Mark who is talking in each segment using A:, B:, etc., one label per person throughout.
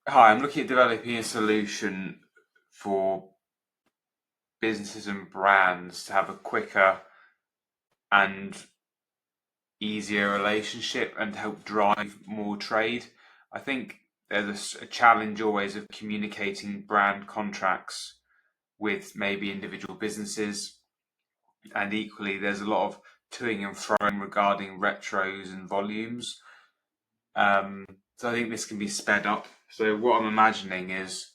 A: Hi, I'm looking at developing a solution for businesses and brands to have a quicker and easier relationship and to help drive more trade. I think there's a challenge always of communicating brand contracts with maybe individual businesses, and equally, there's a lot of toing and froing regarding retros and volumes. So I think this can be sped up. So what I'm imagining is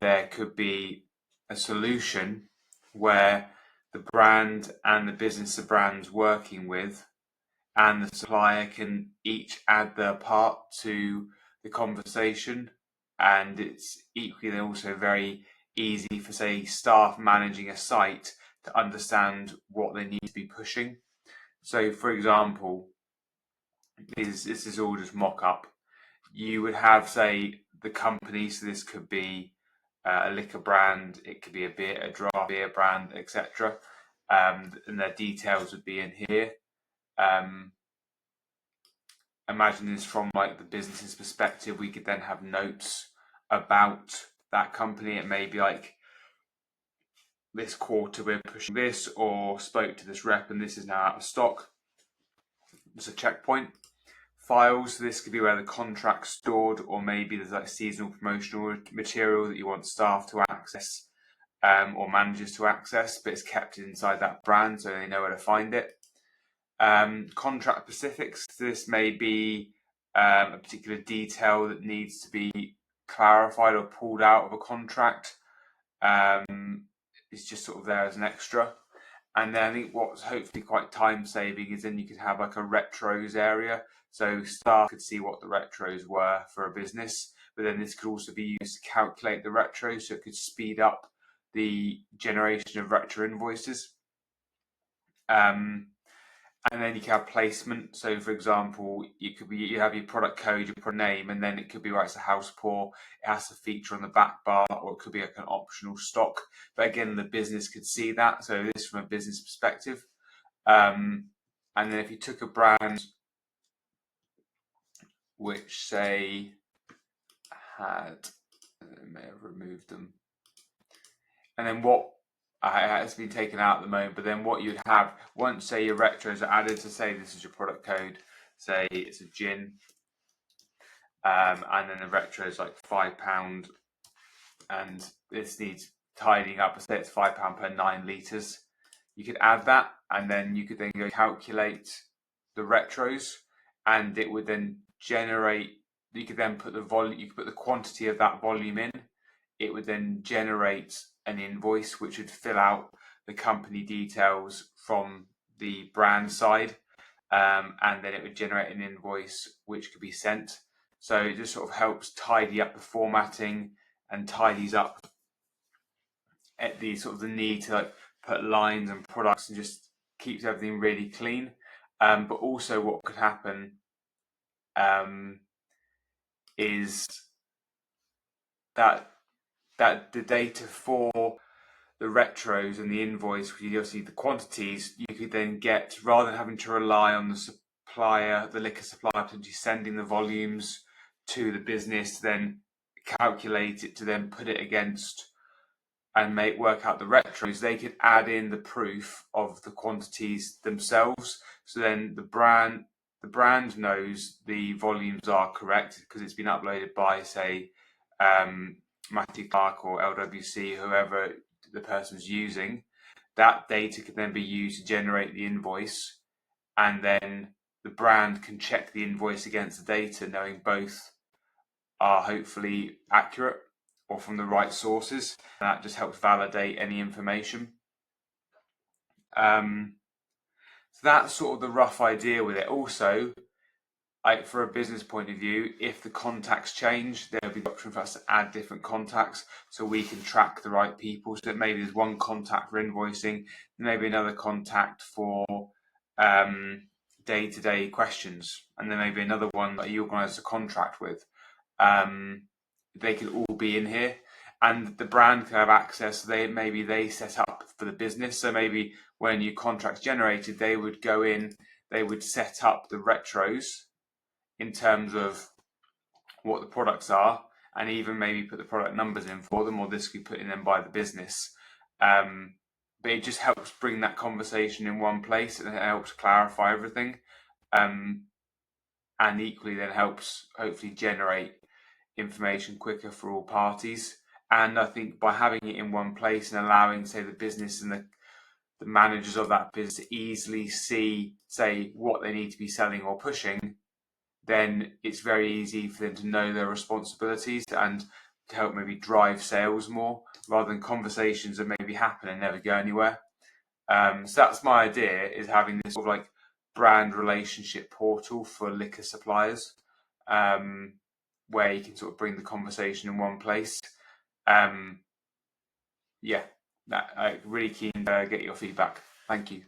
A: there could be a solution where the brand and the business the brand's working with and the supplier can each add their part to the conversation. And it's equally then also very easy for, say, staff managing a site to understand what they need to be pushing. So, for example, this is all just mock up. You would have, say, the company, so this could be a liquor brand, it could be a draft beer brand, etc. And their details would be in here. Um, Imagine this from like the business's perspective. We could then have notes about that company. It may be like this quarter we're pushing this, or spoke to this rep and this is now out of stock. It's a checkpoint. Files, so this could be where the contract's stored, or maybe there's like seasonal promotional material that you want staff to access, or managers to access, but it's kept inside that brand so they know where to find it. Contract specifics, this may be a particular detail that needs to be clarified or pulled out of a contract. It's just sort of there as an extra. And then I think what's hopefully quite time saving is then you could have like a retros area. So staff could see what the retros were for a business, but then this could also be used to calculate the retros, so it could speed up the generation of retro invoices. Um, and then you can have placement. So, for example, you have your product code, your product name, and then it could be right, it's a house pour. It has to feature on the back bar, or it could be like an optional stock. But again, the business could see that. So this from a business perspective. And then if you took a brand which say had, I may have removed them, and then what has been taken out at the moment, but then what you'd have once, say, your retros are added, to say this is your product code, say it's a gin, and then the retro is like £5, and this needs tidying up. Say it's £5 per 9 litres. You could add that, and then you could then go calculate the retros, and it would then generate. You could then put the volume. You could put the quantity of that volume in. It would then generate an invoice, which would fill out the company details from the brand side, and then it would generate an invoice which could be sent. So it just sort of helps tidy up the formatting and tidies up at the sort of the need to like put lines and products, and just keeps everything really clean. But also what could happen is that the data for the retros and the invoice, you obviously the quantities, you could then get, rather than having to rely on the supplier, the liquor supplier, potentially sending the volumes to the business to then calculate it, to then put it against and work out the retros. They could add in the proof of the quantities themselves. So then the brand knows the volumes are correct because it's been uploaded by, say, Matthew Clark or LWC, whoever the person's using. That data can then be used to generate the invoice, and then the brand can check the invoice against the data, knowing both are hopefully accurate or from the right sources. And that just helps validate any information. So that's sort of the rough idea with it. Also, for a business point of view, if the contacts change, there'll be the option for us to add different contacts so we can track the right people. So maybe there's one contact for invoicing, maybe another contact for day-to-day questions, and then maybe another one that you organise a contract with. They could all be in here, and the brand can have access. They set up for the business. So maybe when your contract's generated, they would go in, they would set up the retros in terms of what the products are, and even maybe put the product numbers in for them, or this could be put in them by the business. But it just helps bring that conversation in one place, and it helps clarify everything. And equally then helps hopefully generate information quicker for all parties. And I think by having it in one place and allowing, say, the business and the managers of that business to easily see, say, what they need to be selling or pushing, then it's very easy for them to know their responsibilities and to help maybe drive sales more, rather than conversations that maybe happen and never go anywhere. So that's my idea, is having this sort of like brand relationship portal for liquor suppliers, where you can sort of bring the conversation in one place. Yeah, I'm really keen to get your feedback. Thank you.